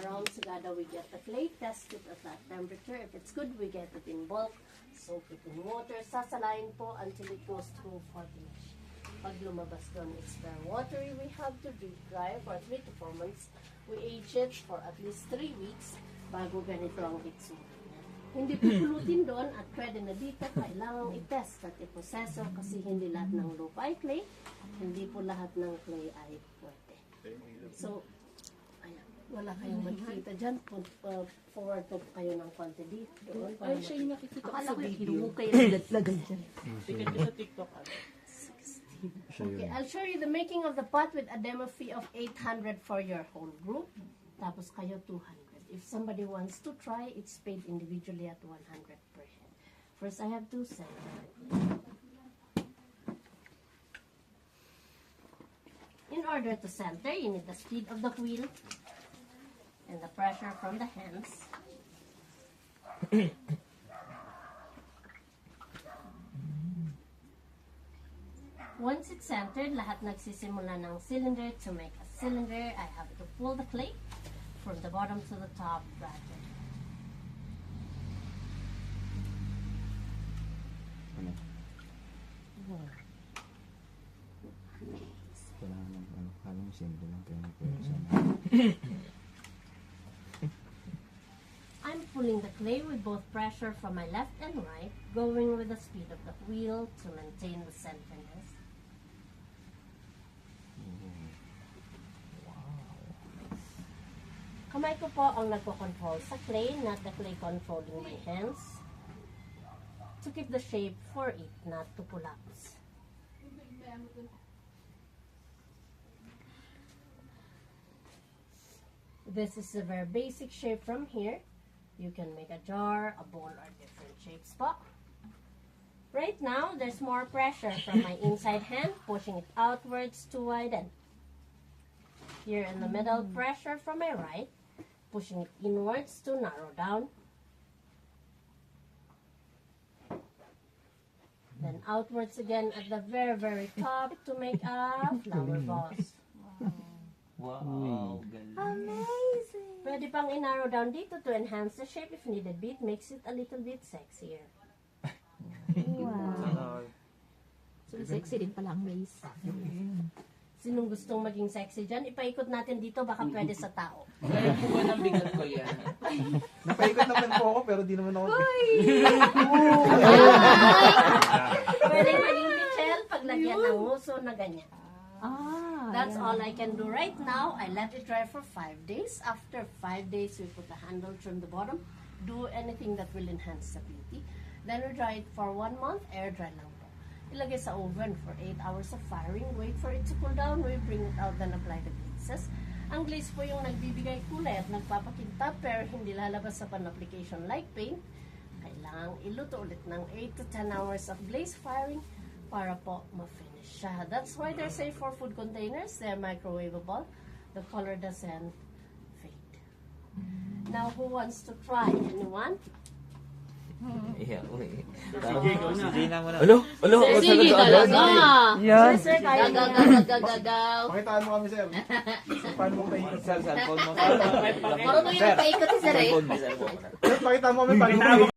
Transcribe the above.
around Sagada, we get the clay, test it at that temperature. If it's good, we get it in bulk, soak it in water, sasalayin po until it goes through for finish. Pag lumabas doon, it's very watery. We have to deep dry for 3 to 4 months. We age it for at least 3 weeks bago ganito ang itsura niya. Hindi po pulutin doon at pwede na dito. Kailangan i-test at i-proseso kasi hindi lahat ng lupa ay clay. Hindi po lahat ng clay ay pwede. So, ayan, wala kayong makikita dyan. Forward po kayo ng konti dito. Ay, siya yung nakikita ko Akala sa ko video. hinuho kayo lagay dyan. Sikat ko sa TikTok. Okay, I'll show you the making of the pot with a demo fee of 800 for your whole group. Tapos kayo 200. If somebody wants to try, it's paid individually at 100 per head. First, I have to center. In order to center, you need the speed of the wheel and the pressure from the hands. Once it's centered, lahat nagsisimula ng cylinder. To make a cylinder, I have to pull the clay from the bottom to the top bracket. Kailangan ng halong simple lang kayo I'm pulling the clay with both pressure from my left and right, going with the speed of the wheel to maintain the centerness. Kamay ko po ang nagko-control sa clay, not the clay controlling my hands. To keep the shape for it not to collapse. This is a very basic shape from here. You can make a jar, a bowl, or different shapes po. Right now, there's more pressure from my inside hand, pushing it outwards to widen. Here in the middle, pressure from my right, pushing it inwards to narrow down. Then outwards again at the very, very top to make a flower vase. Wow, Amazing! Pwede pang i-narrow down dito to enhance the shape if needed be. It makes it a little bit sexier. Wow. So, sexy din pala ang maze. Sinong gustong maging sexy dyan? Ipaikot natin dito, baka pwede sa tao. Kaya po ba ng bigat ko yan? Napaikot naman po ako pero di naman ako. Pwede maging pichel, paglagyan ng nguso na ganyan. That's all I can do right now. I let it dry for 5 days. After 5 days, we put the handle, trim the bottom, do anything that will enhance the beauty. Then we dry it for 1 month, air dry lang po. Ilagay sa oven for 8 hours of firing. Wait for it to cool down. We bring it out, then apply the glazes. Ang glaze po yung nagbibigay kulay at nagpapakintab pero hindi lalabas sa pan-application like paint. Kailangang iluto ulit ng 8 to 10 hours of glaze firing para po ma-finish siya. That's why they're safe for food containers. They're microwavable. The color doesn't fade. Now, who wants to try? Anyone? Iya, Sige, ikaw na. Sige na muna. Sige talaga. Yan. Sir, kaya niya. Gagagaw. Pakitaan mo kami, sir. Paano mo paikot? Sir, cellphone mo. Marunong yung paikot si Sir eh. Sir, pakitaan mo kami paano mo